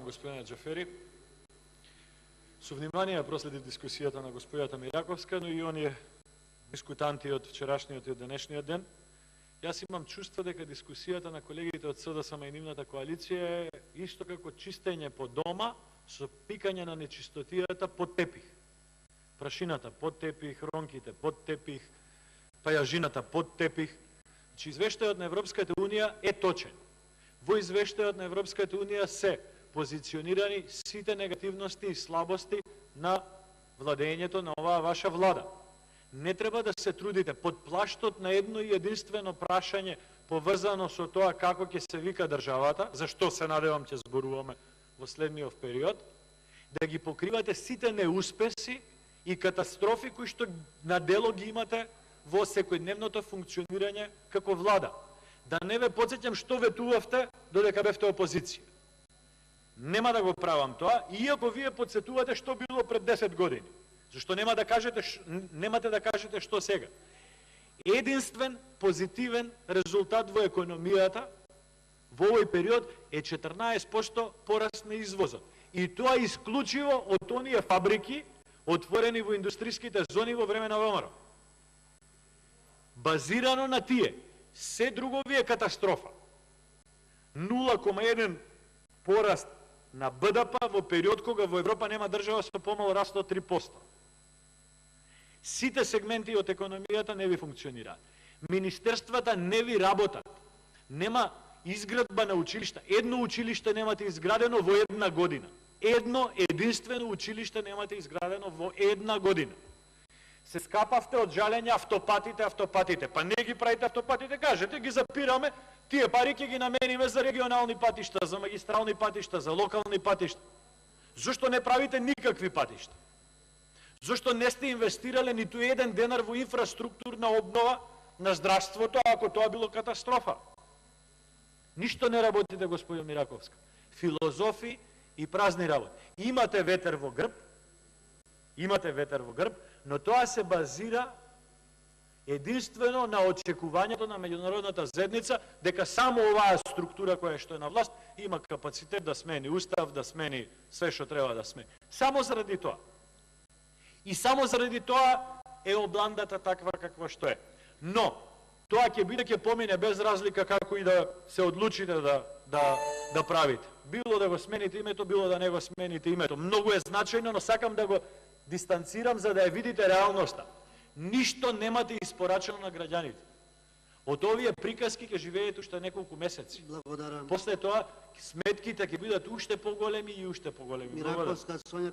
господине Џафери. Со внимание проследив дискусијата на господјата Мираковска, но и оние дискутанти од вчерашниот и од денешниот ден. Јас имам чувство дека дискусијата на колегите од СДСМ и нивната коалиција е исто како чистење по дома со пикање на нечистотијата под тепих. Прашината под тепих, ронките под тепих, пајажината под тепих. Значи, извештајот на Европската Унија е точен. Во извештајот на Европската Унија се позиционирани сите негативности и слабости на владењето на оваа ваша влада. Не треба да се трудите под плаштот на едно и единствено прашање поврзано со тоа како ќе се вика државата, зашто се надевам ќе зборуваме во следниот период, да ги покривате сите неуспеси и катастрофи кои што на дело ги имате во секојдневното функционирање како влада. Да не ве подсеќам што ветувавте додека бевте опозиција. Нема да го правам тоа, иако вие подсетувате што било пред 10 години. Зашто немате да кажете што сега. Единствен позитивен резултат во економијата во овој период е 14% пораст на извозот. И тоа исклучиво од оние фабрики отворени во индустриските зони во време на ВМРО. Базирано на тие, се друго ви е катастрофа. 0,1 пораст на БДП во период кога во Европа нема држава со помал раст од 3%. Сите сегменти од економијата не ви функционираат. Министерствата не ви работат. Нема изградба на училишта. Едно училиште немате изградено во една година. Едно единствено училиште немате изградено во една година. Се скапавте од жалење автопатите. Па не ги правите автопатите, кажете, ги запираме, тие пари ќе ги намениме за регионални патишта, за магистрални патишта, за локални патишта. Зошто не правите никакви патишта? Зошто не сте инвестирале ниту еден денар во инфраструктурна обнова на здравството, ако тоа било катастрофа? Ништо не работите, господин Мираковска. Филозофи и празни работи. Имате ветер во грб, но тоа се базира единствено на очекувањето на меѓународната заедница дека само оваа структура која што е на власт има капацитет да смени устав, да смени све што треба да смени. Само заради тоа. И само заради тоа е обландата таква каква што е. Но тоа ќе биде, ќе помине без разлика како и да се одлучите да правите. Било да го смените името, било да не го смените името. Многу е значајно, но сакам да го дистанцирам за да ја видите реалноста. Ништо немате испорачено на граѓаните. Од овие приказки ќе живеете уште неколку месеци. Благодарам. После тоа сметките ќе бидат уште поголеми и уште поголеми. Мираковска Сонја